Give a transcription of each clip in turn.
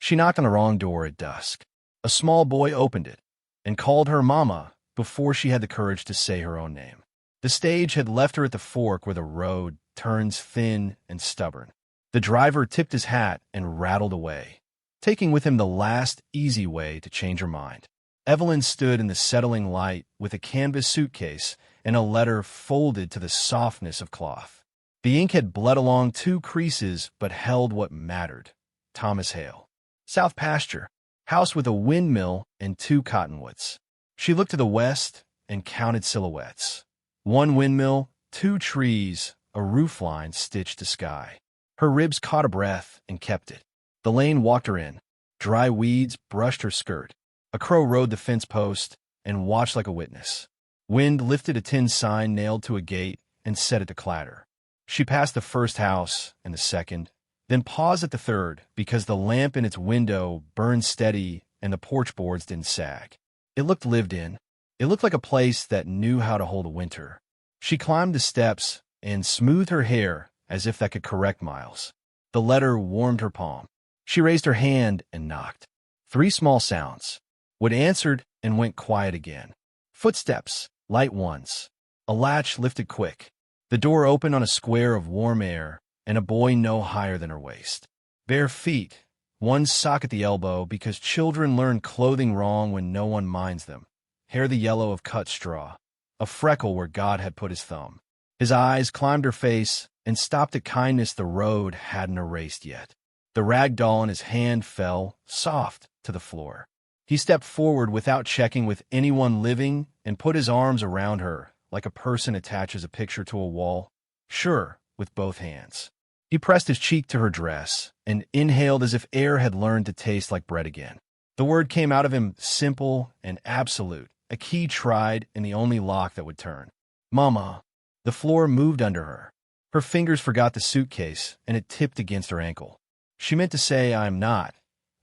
She knocked on the wrong door at dusk. A small boy opened it and called her Mama before she had the courage to say her own name. The stage had left her at the fork where the road turns thin and stubborn. The driver tipped his hat and rattled away, taking with him the last easy way to change her mind. Evelyn stood in the settling light with a canvas suitcase and a letter folded to the softness of cloth. The ink had bled along 2 creases but held what mattered. Thomas Hale. South pasture. House with a windmill and 2 cottonwoods. She looked to the west and counted silhouettes. 1 windmill, 2 trees, a roofline stitched to sky. Her ribs caught a breath and kept it. The lane walked her in. Dry weeds brushed her skirt. A crow rode the fence post and watched like a witness. Wind lifted a tin sign nailed to a gate and set it to clatter. She passed the first house and the second, then paused at the third because the lamp in its window burned steady and the porch boards didn't sag. It looked lived in. It looked like a place that knew how to hold a winter. She climbed the steps and smoothed her hair as if that could correct miles. The letter warmed her palm. She raised her hand and knocked. 3 small sounds. Wood answered and went quiet again. Footsteps, light ones. A latch lifted quick. The door opened on a square of warm air and a boy no higher than her waist. Bare feet, 1 sock at the elbow because children learn clothing wrong when no one minds them. Hair the yellow of cut straw. A freckle where God had put his thumb. His eyes climbed her face and stopped at kindness the road hadn't erased yet. The rag doll in his hand fell, soft, to the floor. He stepped forward without checking with anyone living and put his arms around her, like a person attaches a picture to a wall. Sure, with both hands. He pressed his cheek to her dress and inhaled as if air had learned to taste like bread again. The word came out of him simple and absolute, a key tried in the only lock that would turn. Mama. The floor moved under her. Her fingers forgot the suitcase, and it tipped against her ankle. She meant to say, I'm not.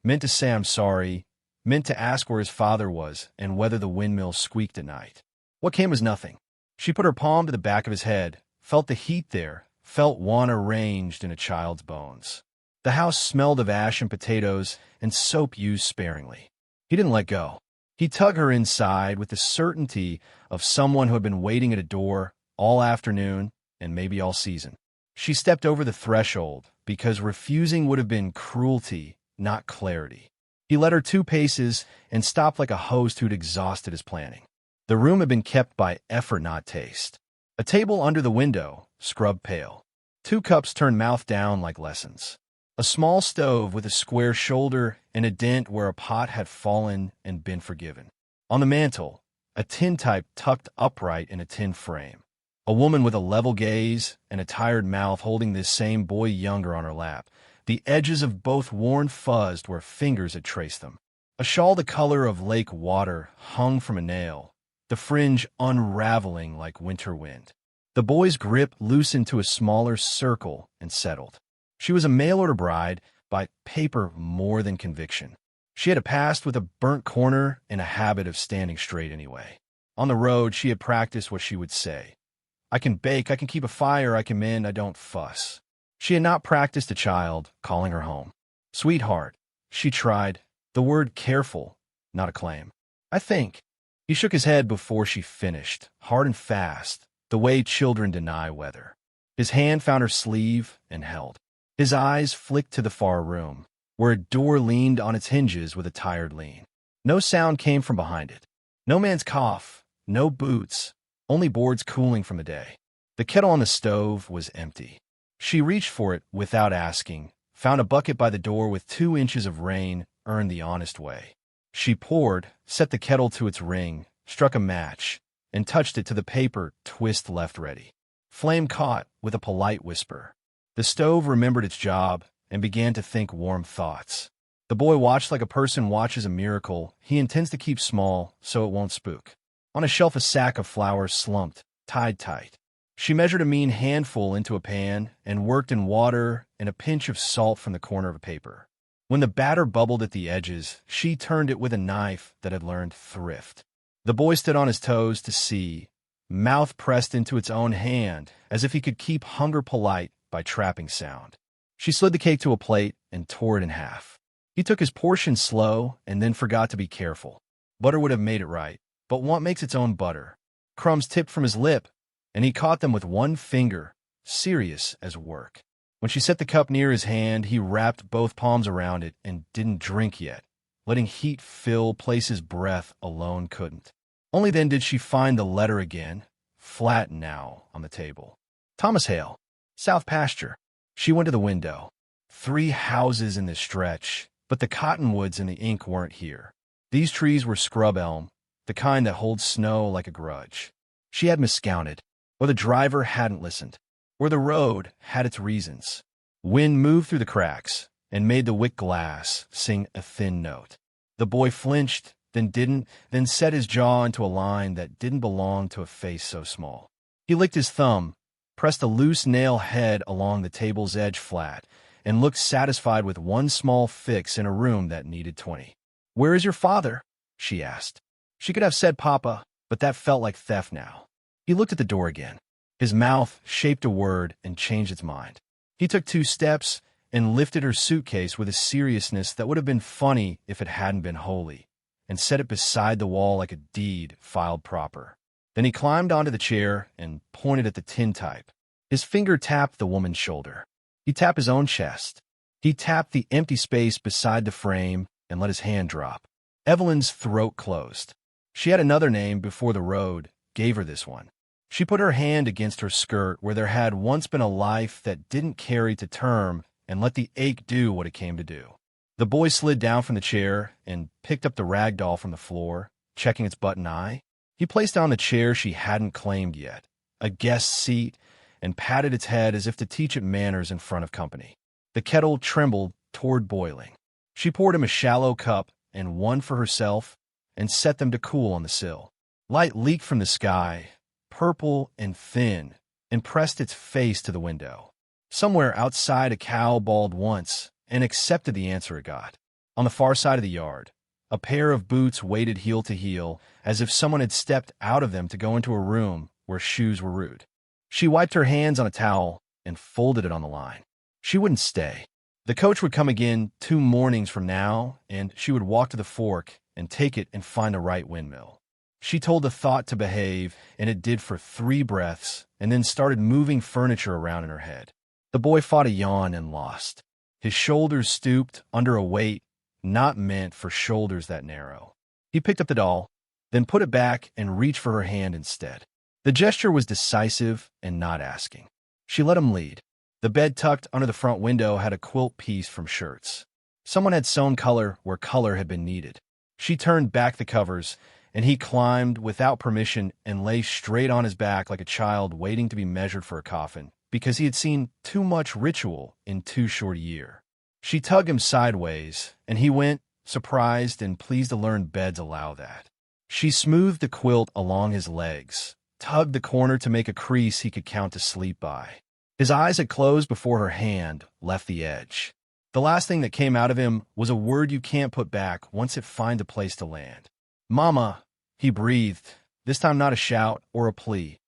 Meant to say I'm sorry. Meant to ask where his father was and whether the windmill squeaked at night. What came was nothing. She put her palm to the back of his head, felt the heat there, felt one arranged in a child's bones. The house smelled of ash and potatoes and soap used sparingly. He didn't let go. He tugged her inside with the certainty of someone who had been waiting at a door all afternoon and maybe all season. She stepped over the threshold because refusing would have been cruelty, not clarity. He led her 2 paces and stopped like a host who'd exhausted his planning. The room had been kept by effort, not taste. A table under the window, scrubbed pale. 2 cups turned mouth down like lessons. A small stove with a square shoulder and a dent where a pot had fallen and been forgiven. On the mantel, a tintype tucked upright in a tin frame. A woman with a level gaze and a tired mouth holding this same boy younger on her lap. The edges of both worn fuzzed where fingers had traced them. A shawl the color of lake water hung from a nail, the fringe unraveling like winter wind. The boy's grip loosened to a smaller circle and settled. She was a mail-order bride by paper more than conviction. She had a past with a burnt corner and a habit of standing straight anyway. On the road, she had practiced what she would say. I can bake, I can keep a fire, I can mend, I don't fuss. She had not practiced a child calling her home. Sweetheart, she tried. The word careful, not a claim. I think. He shook his head before she finished, hard and fast, the way children deny weather. His hand found her sleeve and held. His eyes flicked to the far room, where a door leaned on its hinges with a tired lean. No sound came from behind it. No man's cough, no boots, only boards cooling from the day. The kettle on the stove was empty. She reached for it without asking, found a bucket by the door with 2 inches of rain earned the honest way. She poured, set the kettle to its ring, struck a match, and touched it to the paper twist left ready. Flame caught with a polite whisper. The stove remembered its job and began to think warm thoughts. The boy watched like a person watches a miracle he intends to keep small so it won't spook. On a shelf a sack of flour slumped, tied tight. She measured a mean handful into a pan and worked in water and a pinch of salt from the corner of a paper. When the batter bubbled at the edges, she turned it with a knife that had learned thrift. The boy stood on his toes to see, mouth pressed into its own hand as if he could keep hunger polite by trapping sound. She slid the cake to a plate and tore it in half. He took his portion slow and then forgot to be careful. Butter would have made it right, but what makes its own butter? Crumbs tipped from his lip, and he caught them with one finger, serious as work. When she set the cup near his hand, he wrapped both palms around it and didn't drink yet, letting heat fill places breath alone couldn't. Only then did she find the letter again, flat now on the table. Thomas Hale, South Pasture. She went to the window. 3 houses in this stretch, but the cottonwoods and the ink weren't here. These trees were scrub elm, the kind that holds snow like a grudge. She had miscounted, or the driver hadn't listened, or the road had its reasons. Wind moved through the cracks and made the wick glass sing a thin note. The boy flinched, then didn't, then set his jaw into a line that didn't belong to a face so small. He licked his thumb, pressed a loose nail head along the table's edge flat, and looked satisfied with one small fix in a room that needed 20. "Where is your father?" she asked. She could have said Papa, but that felt like theft now. He looked at the door again. His mouth shaped a word and changed its mind. He took 2 steps and lifted her suitcase with a seriousness that would have been funny if it hadn't been holy, and set it beside the wall like a deed filed proper. Then he climbed onto the chair and pointed at the tintype. His finger tapped the woman's shoulder. He tapped his own chest. He tapped the empty space beside the frame and let his hand drop. Evelyn's throat closed. She had another name before the road gave her this one. She put her hand against her skirt where there had once been a life that didn't carry to term and let the ache do what it came to do. The boy slid down from the chair and picked up the rag doll from the floor, checking its button eye. He placed down the chair she hadn't claimed yet, a guest seat, and patted its head as if to teach it manners in front of company. The kettle trembled toward boiling. She poured him a shallow cup and one for herself and set them to cool on the sill. Light leaked from the sky, purple and thin, and pressed its face to the window. Somewhere outside a cow bawled once and accepted the answer it got. On the far side of the yard, a pair of boots waited heel to heel as if someone had stepped out of them to go into a room where shoes were rude. She wiped her hands on a towel and folded it on the line. She wouldn't stay. The coach would come again 2 mornings from now, and she would walk to the fork and take it and find the right windmill. She told the thought to behave, and it did for 3 breaths, and then started moving furniture around in her head. The boy fought a yawn and lost. His shoulders stooped under a weight not meant for shoulders that narrow. He picked up the doll, then put it back and reached for her hand instead. The gesture was decisive and not asking. She let him lead. The bed tucked under the front window had a quilt piece from shirts. Someone had sewn color where color had been needed. She turned back the covers, and he climbed without permission and lay straight on his back like a child waiting to be measured for a coffin, because he had seen too much ritual in too short a year. She tugged him sideways, and he went, surprised and pleased to learn beds allow that. She smoothed the quilt along his legs, tugged the corner to make a crease he could count to sleep by. His eyes had closed before her hand left the edge. The last thing that came out of him was a word you can't put back once it finds a place to land. "Mama," he breathed, this time not a shout or a plea,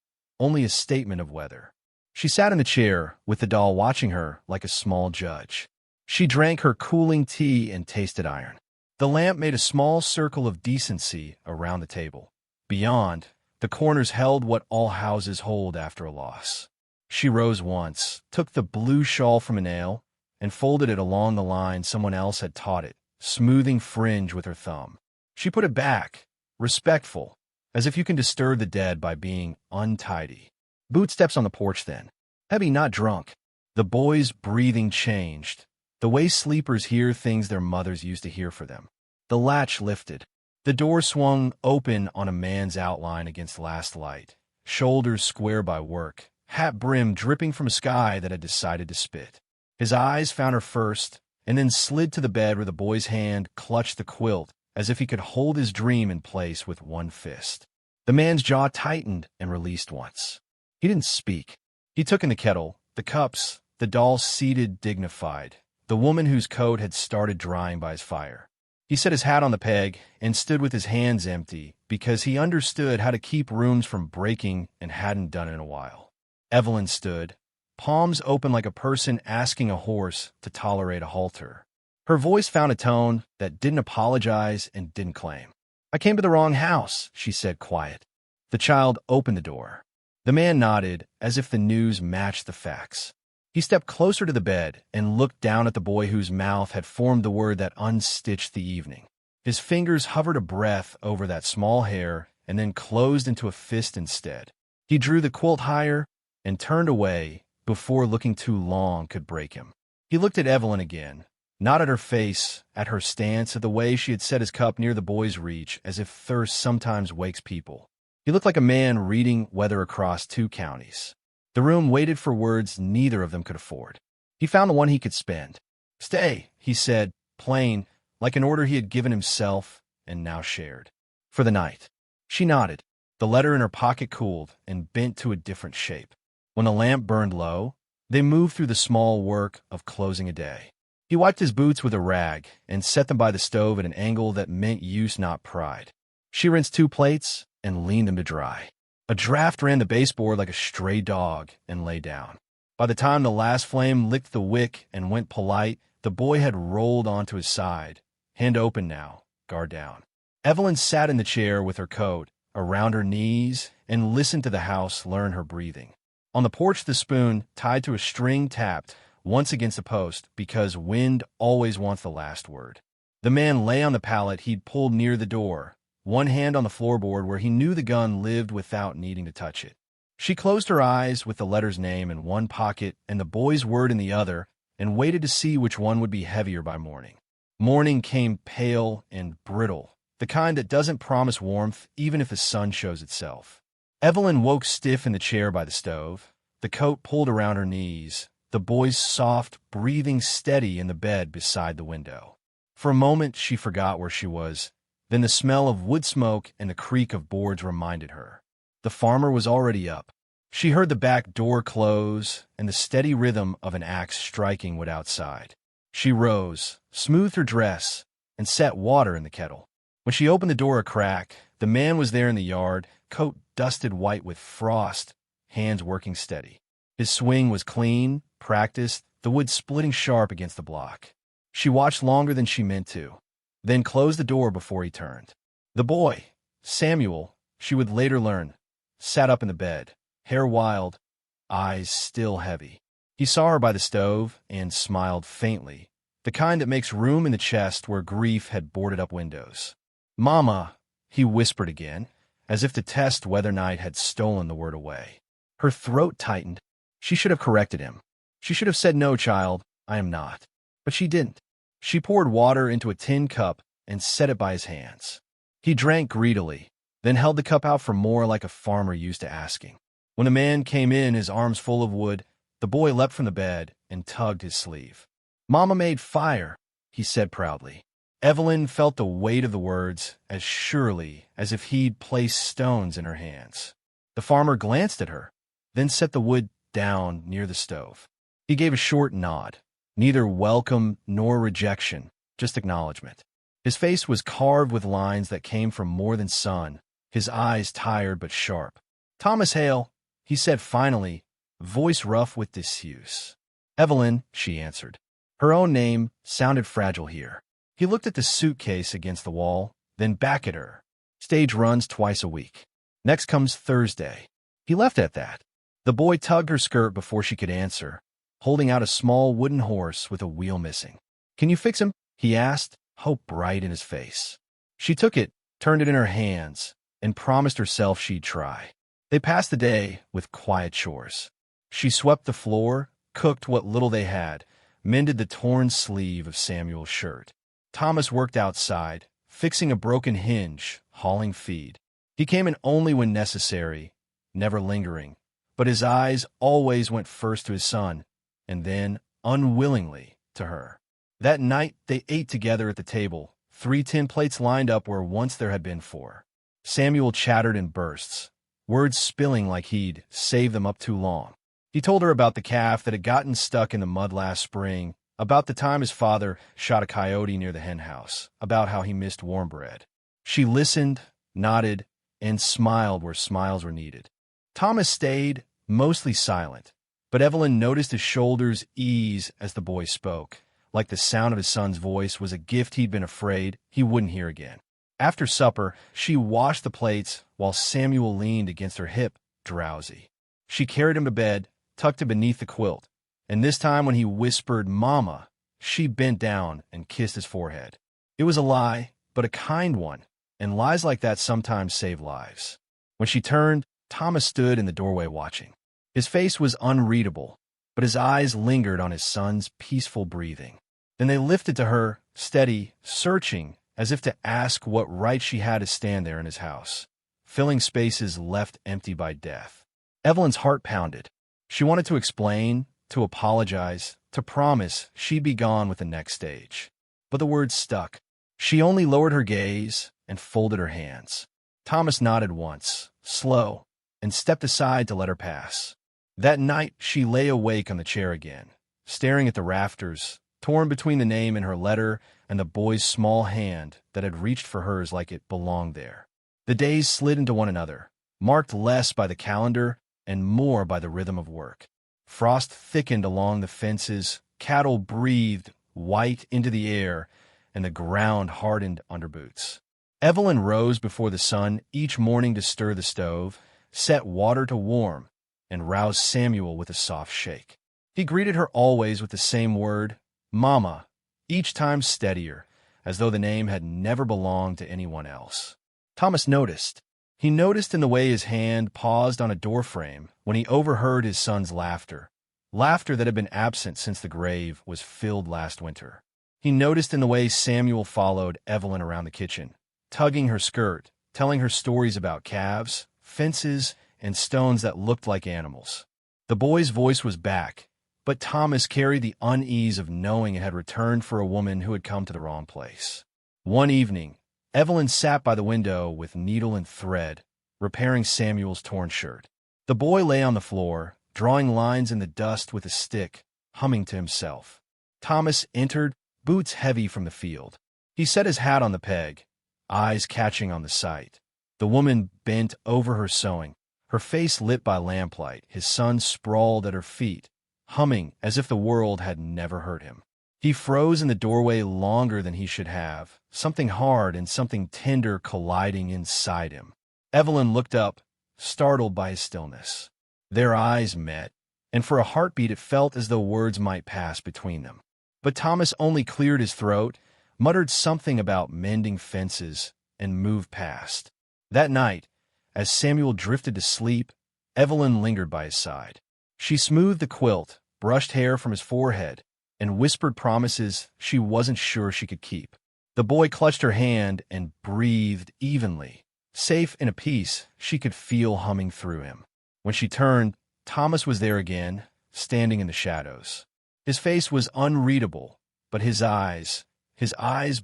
only a statement of weather. She sat in the chair, with the doll watching her like a small judge. She drank her cooling tea and tasted iron. The lamp made a small circle of decency around the table. Beyond, the corners held what all houses hold after a loss. She rose once, took the blue shawl from a nail, and folded it along the line someone else had taught it, smoothing fringe with her thumb. She put it back, respectful, as if you can disturb the dead by being untidy. Boot steps on the porch then. Heavy, not drunk. The boy's breathing changed, the way sleepers hear things their mothers used to hear for them. The latch lifted. The door swung open on a man's outline against last light, shoulders square by work, hat brim dripping from a sky that had decided to spit. His eyes found her first, and then slid to the bed where the boy's hand clutched the quilt as if he could hold his dream in place with one fist. The man's jaw tightened and released once. He didn't speak. He took in the kettle, the cups, the doll seated dignified, the woman whose coat had started drying by his fire. He set his hat on the peg and stood with his hands empty because he understood how to keep rooms from breaking and hadn't done it in a while. Evelyn stood, palms open like a person asking a horse to tolerate a halter. Her voice found a tone that didn't apologize and didn't claim. "I came to the wrong house," she said, quiet. The child opened the door. The man nodded, as if the news matched the facts. He stepped closer to the bed and looked down at the boy whose mouth had formed the word that unstitched the evening. His fingers hovered a breath over that small hair and then closed into a fist instead. He drew the quilt higher and turned away before looking too long could break him. He looked at Evelyn again, not at her face, at her stance, at the way she had set his cup near the boy's reach, as if thirst sometimes wakes people. He looked like a man reading weather across 2 counties. The room waited for words neither of them could afford. He found the one he could spend. "Stay," he said, plain, like an order he had given himself and now shared. "For the night." She nodded. The letter in her pocket cooled and bent to a different shape. When the lamp burned low, they moved through the small work of closing a day. He wiped his boots with a rag and set them by the stove at an angle that meant use, not pride. She rinsed 2 plates and leaned them to dry. A draft ran the baseboard like a stray dog and lay down. By the time the last flame licked the wick and went polite, the boy had rolled onto his side, hand open now, guard down. Evelyn sat in the chair with her coat around her knees and listened to the house learn her breathing. On the porch, the spoon, tied to a string, tapped once against the post, because wind always wants the last word. The man lay on the pallet he'd pulled near the door, one hand on the floorboard where he knew the gun lived without needing to touch it. She closed her eyes with the letter's name in one pocket and the boy's word in the other, and waited to see which one would be heavier by morning. Morning came pale and brittle, the kind that doesn't promise warmth even if the sun shows itself. Evelyn woke stiff in the chair by the stove, the coat pulled around her knees, the boy's soft breathing steady in the bed beside the window. For a moment she forgot where she was. Then the smell of wood smoke and the creak of boards reminded her. The farmer was already up. She heard the back door close and the steady rhythm of an axe striking wood outside. She rose, smoothed her dress, and set water in the kettle. When she opened the door a crack, the man was there in the yard, coat dusted white with frost, hands working steady. His swing was clean, practiced, the wood splitting sharp against the block. She watched longer than she meant to, then closed the door before he turned. The boy, Samuel, she would later learn, sat up in the bed, hair wild, eyes still heavy. He saw her by the stove and smiled faintly, the kind that makes room in the chest where grief had boarded up windows. "Mama," he whispered again, as if to test whether night had stolen the word away. Her throat tightened. She should have corrected him. She should have said, "No, child, I am not." But she didn't. She poured water into a tin cup and set it by his hands. He drank greedily, then held the cup out for more, like a farmer used to asking. When the man came in, his arms full of wood, the boy leapt from the bed and tugged his sleeve. "Mama made fire," he said proudly. Evelyn felt the weight of the words as surely as if he'd placed stones in her hands. The farmer glanced at her, then set the wood down near the stove. He gave a short nod, neither welcome nor rejection, just acknowledgement. His face was carved with lines that came from more than sun, his eyes tired but sharp. "Thomas Hale," he said finally, voice rough with disuse. "Evelyn," she answered. Her own name sounded fragile here. He looked at the suitcase against the wall, then back at her. "Stage runs twice a week. Next comes Thursday." He left it at that. The boy tugged her skirt before she could answer, holding out a small wooden horse with a wheel missing. "Can you fix him?" he asked, hope bright in his face. She took it, turned it in her hands, and promised herself she'd try. They passed the day with quiet chores. She swept the floor, cooked what little they had, mended the torn sleeve of Samuel's shirt. Thomas worked outside, fixing a broken hinge, hauling feed. He came in only when necessary, never lingering, but his eyes always went first to his son, and then, unwillingly, to her. That night they ate together at the table, 3 tin plates lined up where once there had been 4. Samuel chattered in bursts, words spilling like he'd saved them up too long. He told her about the calf that had gotten stuck in the mud last spring, about the time his father shot a coyote near the hen house, about how he missed warm bread. She listened, nodded, and smiled where smiles were needed. Thomas stayed, mostly silent, but Evelyn noticed his shoulders ease as the boy spoke, like the sound of his son's voice was a gift he'd been afraid he wouldn't hear again. After supper, she washed the plates while Samuel leaned against her hip, drowsy. She carried him to bed, tucked him beneath the quilt, and this time when he whispered, "Mama," she bent down and kissed his forehead. It was a lie, but a kind one, and lies like that sometimes save lives. When she turned, Thomas stood in the doorway watching. His face was unreadable, but his eyes lingered on his son's peaceful breathing. Then they lifted to her, steady, searching, as if to ask what right she had to stand there in his house, filling spaces left empty by death. Evelyn's heart pounded. She wanted to explain, to apologize, to promise she'd be gone with the next stage. But the words stuck. She only lowered her gaze and folded her hands. Thomas nodded once, slow, and stepped aside to let her pass. That night, she lay awake on the chair again, staring at the rafters, torn between the name in her letter and the boy's small hand that had reached for hers like it belonged there. The days slid into one another, marked less by the calendar and more by the rhythm of work. Frost thickened along the fences, cattle breathed white into the air, and the ground hardened under boots. Evelyn rose before the sun each morning to stir the stove, set water to warm, and rouse Samuel with a soft shake. He greeted her always with the same word, "Mama," each time steadier, as though the name had never belonged to anyone else. Thomas noticed. He noticed in the way his hand paused on a doorframe when he overheard his son's laughter, laughter that had been absent since the grave was filled last winter. He noticed in the way Samuel followed Evelyn around the kitchen, tugging her skirt, telling her stories about calves, fences, and stones that looked like animals. The boy's voice was back, but Thomas carried the unease of knowing it had returned for a woman who had come to the wrong place. One evening, Evelyn sat by the window with needle and thread, repairing Samuel's torn shirt. The boy lay on the floor, drawing lines in the dust with a stick, humming to himself. Thomas entered, boots heavy from the field. He set his hat on the peg, eyes catching on the sight. The woman bent over her sewing, her face lit by lamplight. His son sprawled at her feet, humming as if the world had never heard him. He froze in the doorway longer than he should have, something hard and something tender colliding inside him. Evelyn looked up, startled by his stillness. Their eyes met, and for a heartbeat it felt as though words might pass between them. But Thomas only cleared his throat, muttered something about mending fences, and moved past. That night, as Samuel drifted to sleep, Evelyn lingered by his side. She smoothed the quilt, brushed hair from his forehead, and whispered promises she wasn't sure she could keep. The boy clutched her hand and breathed evenly, safe in a peace she could feel humming through him. When she turned, Thomas was there again, standing in the shadows. His face was unreadable, but his eyes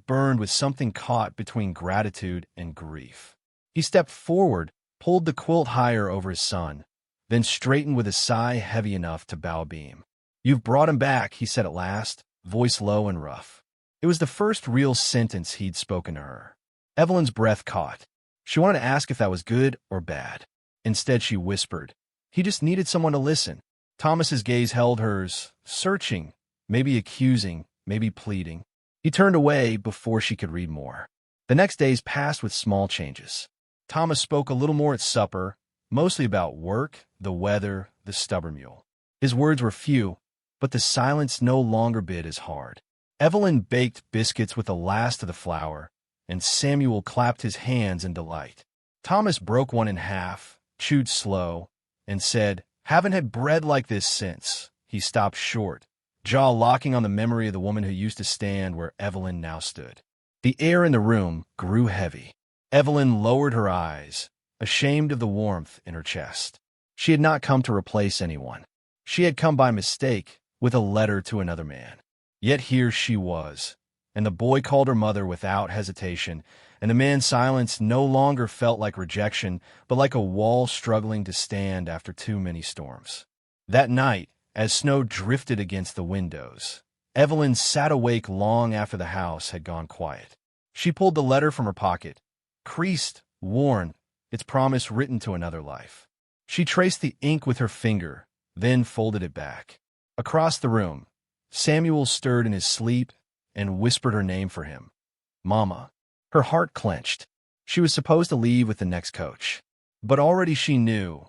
burned with something caught between gratitude and grief. He stepped forward, pulled the quilt higher over his son, then straightened with a sigh heavy enough to bow beam. "You've brought him back," he said at last, voice low and rough. It was the first real sentence he'd spoken to her. Evelyn's breath caught. She wanted to ask if that was good or bad. Instead, she whispered, "He just needed someone to listen." Thomas's gaze held hers, searching, maybe accusing, maybe pleading. He turned away before she could read more. The next days passed with small changes. Thomas spoke a little more at supper, mostly about work, the weather, the stubborn mule. His words were few, but the silence no longer bit as hard. Evelyn baked biscuits with the last of the flour, and Samuel clapped his hands in delight. Thomas broke one in half, chewed slow, and said, "Haven't had bread like this since." He stopped short, jaw locking on the memory of the woman who used to stand where Evelyn now stood. The air in the room grew heavy. Evelyn lowered her eyes, ashamed of the warmth in her chest. She had not come to replace anyone. She had come by mistake, with a letter to another man. Yet here she was, and the boy called her mother without hesitation, and the man's silence no longer felt like rejection, but like a wall struggling to stand after too many storms. That night, as snow drifted against the windows, Evelyn sat awake long after the house had gone quiet. She pulled the letter from her pocket, creased, worn, its promise written to another life. She traced the ink with her finger, then folded it back. Across the room, Samuel stirred in his sleep and whispered her name for him. Mama. Her heart clenched. She was supposed to leave with the next coach. But already she knew,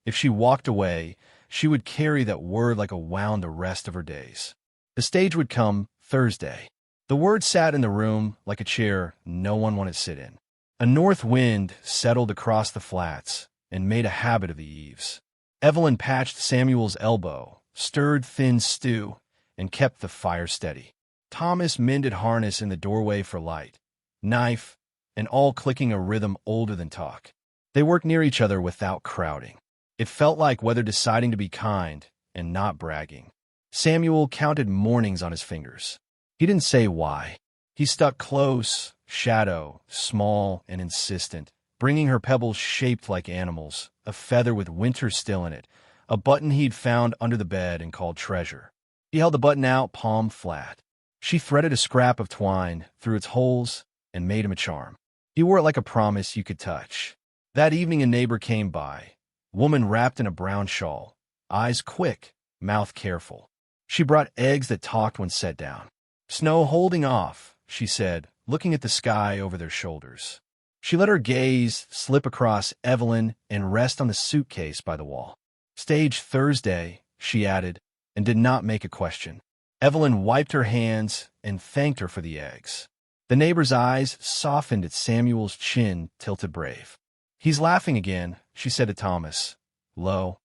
if she walked away, she would carry that word like a wound the rest of her days. The stage would come Thursday. The word sat in the room like a chair no one wanted to sit in. A north wind settled across the flats and made a habit of the eaves. Evelyn patched Samuel's elbow, stirred thin stew, and kept the fire steady. Thomas mended harness in the doorway for light, knife, and all clicking a rhythm older than talk. They worked near each other without crowding. It felt like whether deciding to be kind and not bragging. Samuel counted mornings on his fingers. He didn't say why. He stuck close, shadow, small and insistent, bringing her pebbles shaped like animals, a feather with winter still in it, a button he'd found under the bed and called treasure. He held the button out, palm flat. She threaded a scrap of twine through its holes and made him a charm. He wore it like a promise you could touch. That evening a neighbor came by, woman wrapped in a brown shawl, eyes quick, mouth careful. She brought eggs that talked when set down. Snow holding off, she said, looking at the sky over their shoulders. She let her gaze slip across Evelyn and rest on the suitcase by the wall. Stage Thursday, she added, and did not make a question. Evelyn wiped her hands and thanked her for the eggs. The neighbor's eyes softened at Samuel's chin tilted brave. He's laughing again, she said to Thomas, low,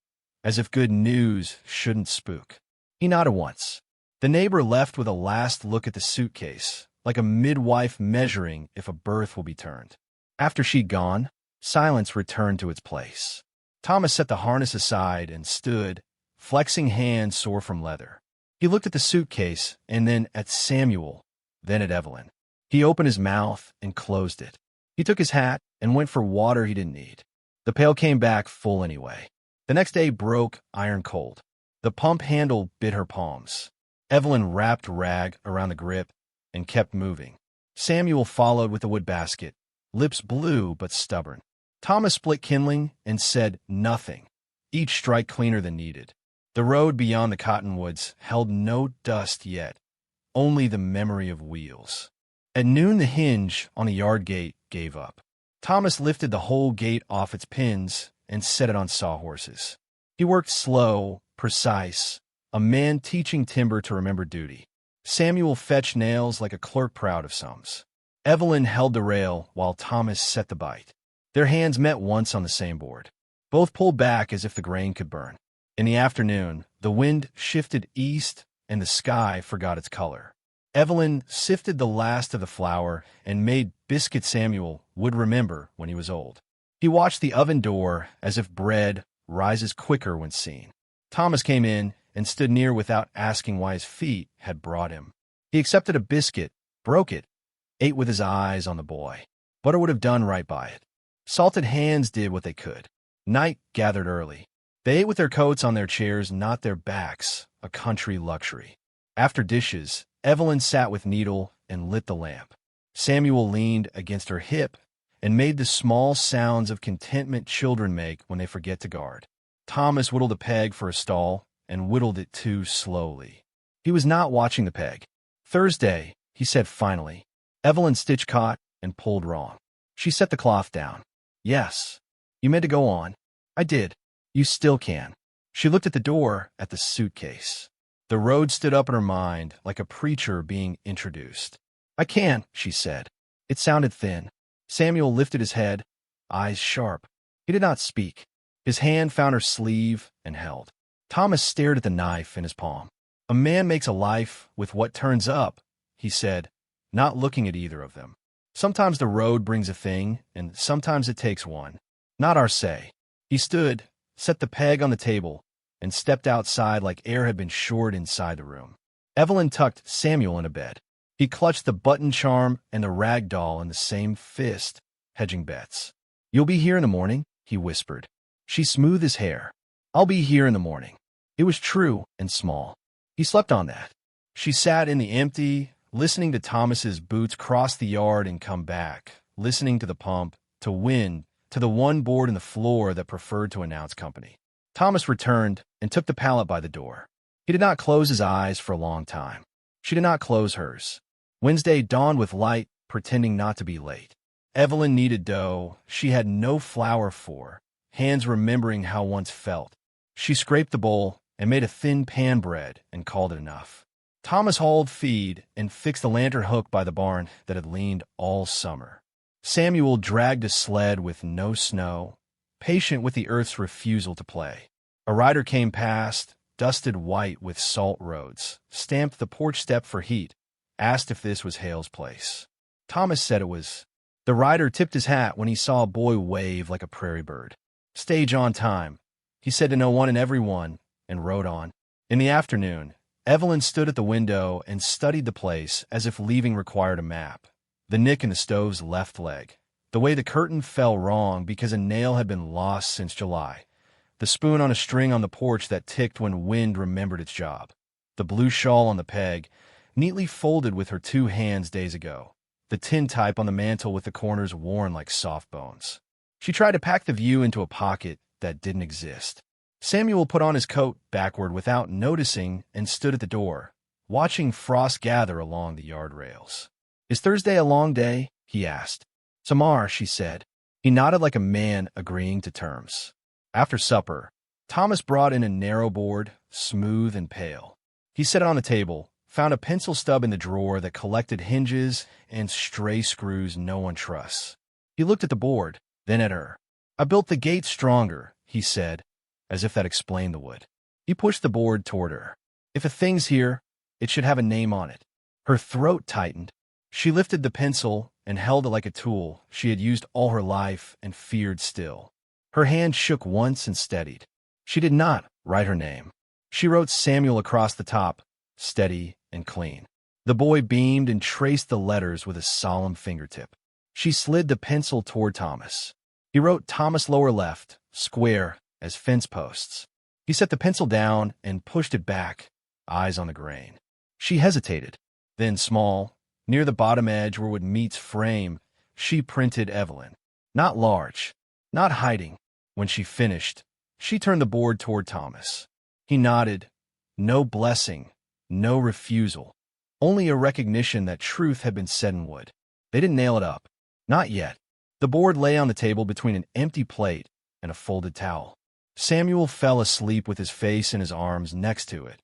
as if good news shouldn't spook. He nodded once. The neighbor left with a last look at the suitcase, like a midwife measuring if a birth will be turned. After she'd gone, silence returned to its place. Thomas set the harness aside and stood, flexing hands sore from leather. He looked at the suitcase and then at Samuel, then at Evelyn. He opened his mouth and closed it. He took his hat and went for water he didn't need. The pail came back full anyway. The next day broke iron cold. The pump handle bit her palms. Evelyn wrapped a rag around the grip and kept moving. Samuel followed with the wood basket, lips blue but stubborn. Thomas split kindling and said nothing, each strike cleaner than needed. The road beyond the cottonwoods held no dust yet, only the memory of wheels. At noon the hinge on the yard gate gave up. Thomas lifted the whole gate off its pins and set it on sawhorses. He worked slow, precise, a man teaching timber to remember duty. Samuel fetched nails like a clerk proud of sums. Evelyn held the rail while Thomas set the bite. Their hands met once on the same board. Both pulled back as if the grain could burn. In the afternoon, the wind shifted east and the sky forgot its color. Evelyn sifted the last of the flour and made biscuit Samuel would remember when he was old. He watched the oven door as if bread rises quicker when seen. Thomas came in and stood near without asking why his feet had brought him. He accepted a biscuit, broke it, ate with his eyes on the boy. Butter would have done right by it. Salted hands did what they could. Night gathered early. They ate with their coats on their chairs, not their backs, a country luxury. After dishes, Evelyn sat with needle and lit the lamp. Samuel leaned against her hip and made the small sounds of contentment children make when they forget to guard. Thomas whittled a peg for a stall and whittled it too slowly. He was not watching the peg. Thursday, he said finally. Evelyn's stitch caught and pulled wrong. She set the cloth down. Yes. You meant to go on. I did. You still can. She looked at the door, at the suitcase. The road stood up in her mind like a preacher being introduced. I can, she said. It sounded thin. Samuel lifted his head, eyes sharp. He did not speak. His hand found her sleeve and held. Thomas stared at the knife in his palm. A man makes a life with what turns up, he said, not looking at either of them. Sometimes the road brings a thing, and sometimes it takes one. Not our say. He stood, set the peg on the table, and stepped outside like air had been shored inside the room. Evelyn tucked Samuel into bed. He clutched the button charm and the rag doll in the same fist, hedging bets. You'll be here in the morning, he whispered. She smoothed his hair. I'll be here in the morning. It was true and small. He slept on that. She sat in the empty, listening to Thomas's boots cross the yard and come back, listening to the pump, to wind, to the one board in the floor that preferred to announce company. Thomas returned and took the pallet by the door. He did not close his eyes for a long time. She did not close hers. Wednesday dawned with light, pretending not to be late. Evelyn kneaded dough she had no flour for, hands remembering how once felt. She scraped the bowl and made a thin pan bread and called it enough. Thomas hauled feed and fixed the lantern hook by the barn that had leaned all summer. Samuel dragged a sled with no snow, patient with the earth's refusal to play. A rider came past, dusted white with salt roads, stamped the porch step for heat, asked if this was Hale's place. Thomas said it was. The rider tipped his hat when he saw a boy wave like a prairie bird. Stage on time, he said to no one and everyone, and rode on. In the afternoon, Evelyn stood at the window and studied the place as if leaving required a map. The nick in the stove's left leg. The way the curtain fell wrong because a nail had been lost since July. The spoon on a string on the porch that ticked when wind remembered its job. The blue shawl on the peg, neatly folded with her 2 hands days ago. The tintype on the mantel with the corners worn like soft bones. She tried to pack the view into a pocket that didn't exist. Samuel put on his coat backward without noticing and stood at the door, watching frost gather along the yard rails. "Is Thursday a long day?" he asked. "Samar," she said. He nodded like a man agreeing to terms. After supper, Thomas brought in a narrow board, smooth and pale. He set it on the table, found a pencil stub in the drawer that collected hinges and stray screws no one trusts. He looked at the board, then at her. "I built the gate stronger," he said, as if that explained the wood. He pushed the board toward her. "If a thing's here, it should have a name on it." Her throat tightened. She lifted the pencil and held it like a tool she had used all her life and feared still. Her hand shook once and steadied. She did not write her name. She wrote Samuel across the top, steady and clean. The boy beamed and traced the letters with a solemn fingertip. She slid the pencil toward Thomas. He wrote Thomas lower left, square, as fence posts. He set the pencil down and pushed it back, eyes on the grain. She hesitated. Then small, near the bottom edge where it meets frame, she printed Evelyn. Not large, not hiding. When she finished, she turned the board toward Thomas. He nodded. No blessing, no refusal. Only a recognition that truth had been said in wood. They didn't nail it up. Not yet. The board lay on the table between an empty plate and a folded towel. Samuel fell asleep with his face in his arms next to it,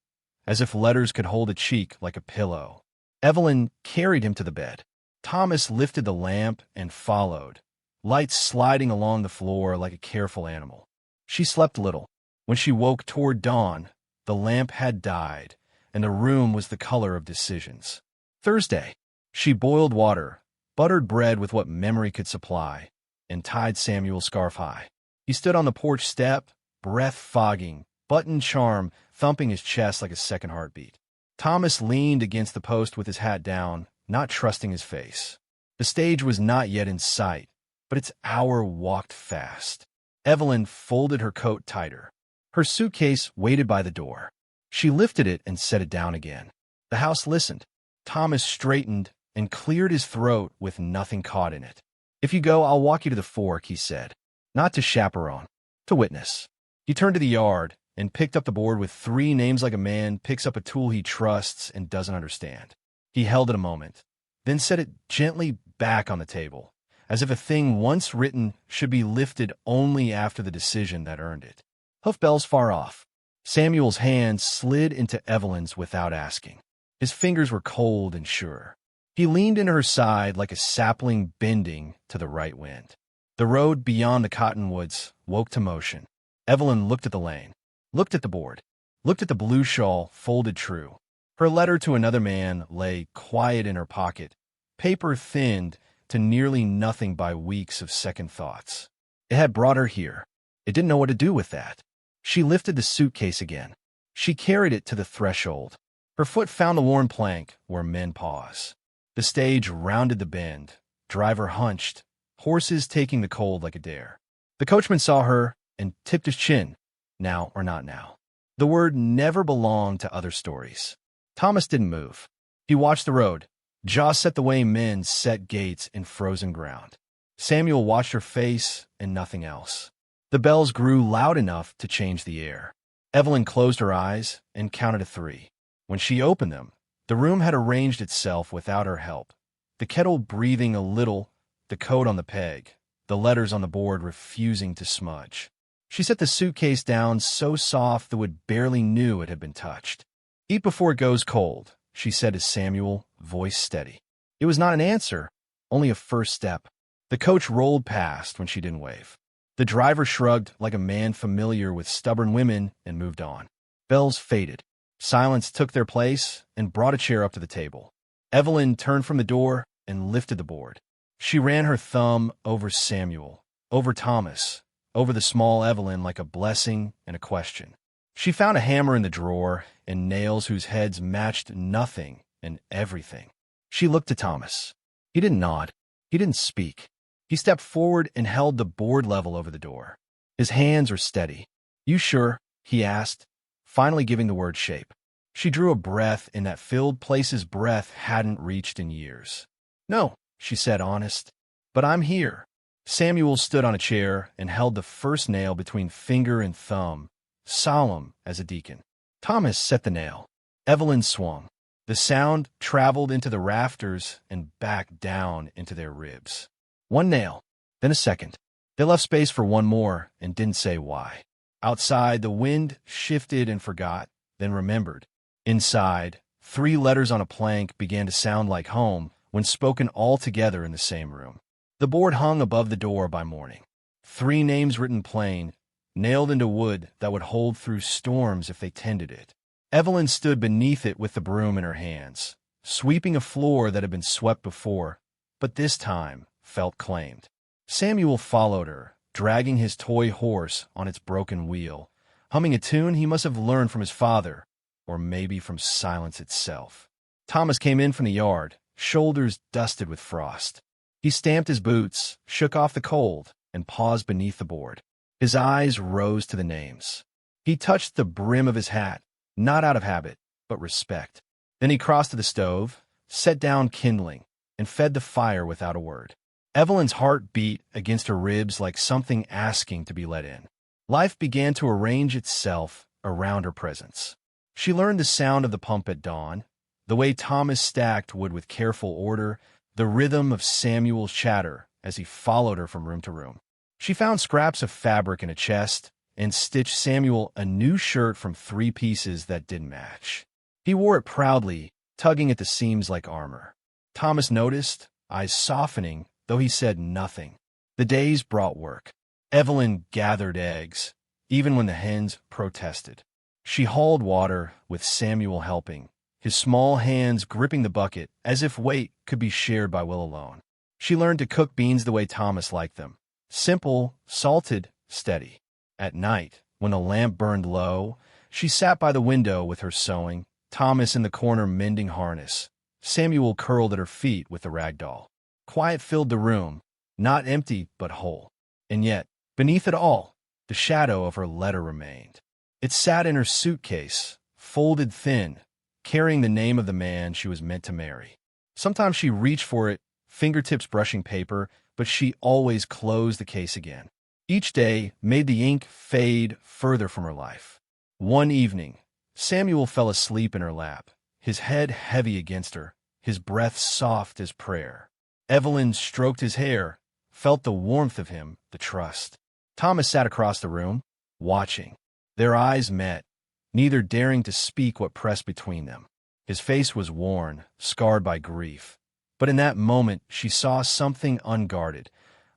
as if letters could hold a cheek like a pillow. Evelyn carried him to the bed. Thomas lifted the lamp and followed, lights sliding along the floor like a careful animal. She slept little. When she woke toward dawn, the lamp had died, and the room was the color of decisions. Thursday. She boiled water, buttered bread with what memory could supply, and tied Samuel's scarf high. He stood on the porch step, breath fogging, button charm thumping his chest like a second heartbeat. Thomas leaned against the post with his hat down, not trusting his face. The stage was not yet in sight, but its hour walked fast. Evelyn folded her coat tighter. Her suitcase waited by the door. She lifted it and set it down again. The house listened. Thomas straightened and cleared his throat with nothing caught in it. "If you go, I'll walk you to the fork," he said. Not to chaperone, to witness. He turned to the yard and picked up the board with 3 names like a man picks up a tool he trusts and doesn't understand. He held it a moment, then set it gently back on the table, as if a thing once written should be lifted only after the decision that earned it. Hoof bells far off. Samuel's hand slid into Evelyn's without asking. His fingers were cold and sure. He leaned into her side like a sapling bending to the right wind. The road beyond the cottonwoods woke to motion. Evelyn looked at the lane, looked at the board, looked at the blue shawl folded true. Her letter to another man lay quiet in her pocket, paper thinned to nearly nothing by weeks of second thoughts. It had brought her here. It didn't know what to do with that. She lifted the suitcase again. She carried it to the threshold. Her foot found the worn plank where men pause. The stage rounded the bend, driver hunched, horses taking the cold like a dare. The coachman saw her and tipped his chin, now or not now. The word never belonged to other stories. Thomas didn't move. He watched the road, jaw set the way men set gates in frozen ground. Samuel watched her face and nothing else. The bells grew loud enough to change the air. Evelyn closed her eyes and counted to 3. When she opened them, the room had arranged itself without her help. The kettle breathing a little, the coat on the peg, the letters on the board refusing to smudge. She set the suitcase down so soft the wood barely knew it had been touched. "Eat before it goes cold," she said to Samuel, voice steady. It was not an answer, only a first step. The coach rolled past when she didn't wave. The driver shrugged like a man familiar with stubborn women and moved on. Bells faded. Silence took their place and brought a chair up to the table. Evelyn turned from the door and lifted the board. She ran her thumb over Samuel, over Thomas, over the small Evelyn like a blessing and a question. She found a hammer in the drawer and nails whose heads matched nothing and everything. She looked to Thomas. He didn't nod. He didn't speak. He stepped forward and held the board level over the door. His hands were steady. "You sure?" he asked, finally giving the word shape. She drew a breath in that filled place's breath hadn't reached in years. "No," she said, honest, "but I'm here." Samuel stood on a chair and held the first nail between finger and thumb, solemn as a deacon. Thomas set the nail. Evelyn swung. The sound traveled into the rafters and back down into their ribs. One nail, then a second. They left space for one more and didn't say why. Outside, the wind shifted and forgot, then remembered. Inside, 3 letters on a plank began to sound like home when spoken all together in the same room. The board hung above the door by morning. 3 names written plain, nailed into wood that would hold through storms if they tended it. Evelyn stood beneath it with the broom in her hands, sweeping a floor that had been swept before, but this time felt claimed. Samuel followed her, dragging his toy horse on its broken wheel, humming a tune he must have learned from his father, or maybe from silence itself. Thomas came in from the yard, shoulders dusted with frost. He stamped his boots, shook off the cold, and paused beneath the board. His eyes rose to the names. He touched the brim of his hat, not out of habit, but respect. Then he crossed to the stove, set down kindling, and fed the fire without a word. Evelyn's heart beat against her ribs like something asking to be let in. Life began to arrange itself around her presence. She learned the sound of the pump at dawn, the way Thomas stacked wood with careful order, the rhythm of Samuel's chatter as he followed her from room to room. She found scraps of fabric in a chest and stitched Samuel a new shirt from 3 pieces that didn't match. He wore it proudly, tugging at the seams like armor. Thomas noticed, eyes softening, though he said nothing. The days brought work. Evelyn gathered eggs, even when the hens protested. She hauled water, with Samuel helping, his small hands gripping the bucket as if weight could be shared by will alone. She learned to cook beans the way Thomas liked them. Simple, salted, steady. At night, when the lamp burned low, she sat by the window with her sewing, Thomas in the corner mending harness, Samuel curled at her feet with the rag doll. Quiet filled the room, not empty but whole. And yet, beneath it all, the shadow of her letter remained. It sat in her suitcase, folded thin, carrying the name of the man she was meant to marry. Sometimes she reached for it, fingertips brushing paper, but she always closed the case again. Each day made the ink fade further from her life. One evening, Samuel fell asleep in her lap, his head heavy against her, his breath soft as prayer. Evelyn stroked his hair, felt the warmth of him, the trust. Thomas sat across the room, watching. Their eyes met, neither daring to speak what pressed between them. His face was worn, scarred by grief. But in that moment, she saw something unguarded,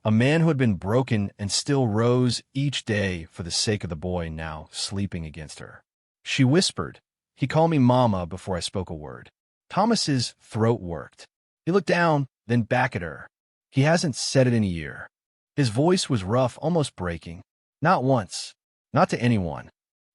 a man who had been broken and still rose each day for the sake of the boy now sleeping against her. She whispered, "He called me Mama," before I spoke a word. Thomas's throat worked. He looked down, then back at her. He hasn't said it in a year. His voice was rough, almost breaking. Not once. Not to anyone.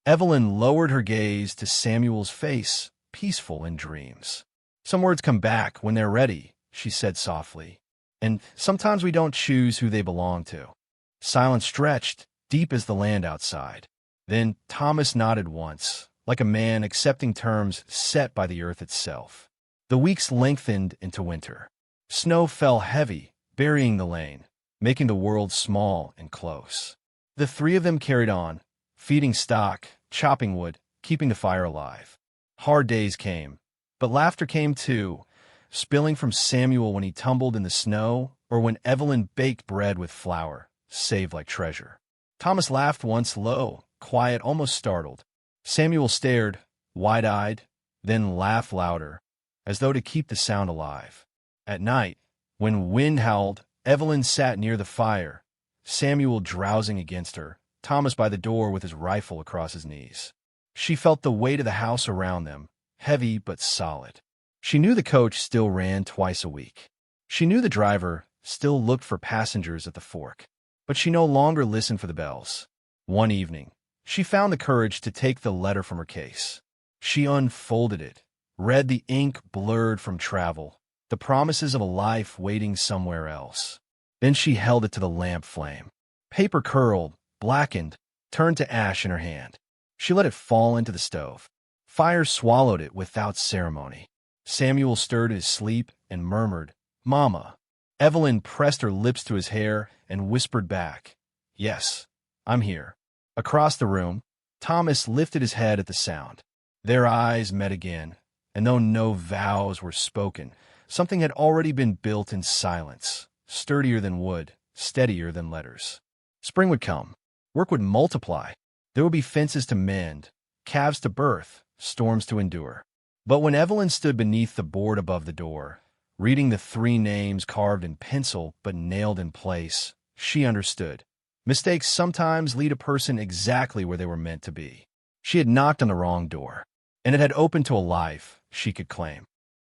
Evelyn lowered her gaze to Samuel's face, peaceful in dreams. "Some words come back when they're ready," she said softly. "And sometimes we don't choose who they belong to." Silence stretched, deep as the land outside. Then Thomas nodded once, like a man accepting terms set by the earth itself. The weeks lengthened into winter. Snow fell heavy, burying the lane, making the world small and close. The 3 of them carried on, feeding stock, chopping wood, keeping the fire alive. Hard days came, but laughter came too, spilling from Samuel when he tumbled in the snow or when Evelyn baked bread with flour, saved like treasure. Thomas laughed once low, quiet, almost startled. Samuel stared, wide-eyed, then laughed louder, as though to keep the sound alive. At night, when wind howled, Evelyn sat near the fire, Samuel drowsing against her, Thomas by the door with his rifle across his knees. She felt the weight of the house around them, heavy but solid. She knew the coach still ran twice a week. She knew the driver still looked for passengers at the fork. But she no longer listened for the bells. One evening, she found the courage to take the letter from her case. She unfolded it, read the ink blurred from travel, the promises of a life waiting somewhere else. Then she held it to the lamp flame. Paper curled, blackened, turned to ash in her hand. She let it fall into the stove. Fire swallowed it without ceremony. Samuel stirred his sleep and murmured, "Mama." Evelyn pressed her lips to his hair and whispered back, "Yes, I'm here." Across the room, Thomas lifted his head at the sound. Their eyes met again, and though no vows were spoken, something had already been built in silence, sturdier than wood, steadier than letters. Spring would come. Work would multiply. There would be fences to mend, calves to birth, storms to endure. But when Evelyn stood beneath the board above the door, reading the 3 names carved in pencil but nailed in place, she understood. Mistakes sometimes lead a person exactly where they were meant to be. She had knocked on the wrong door, and it had opened to a life she could claim.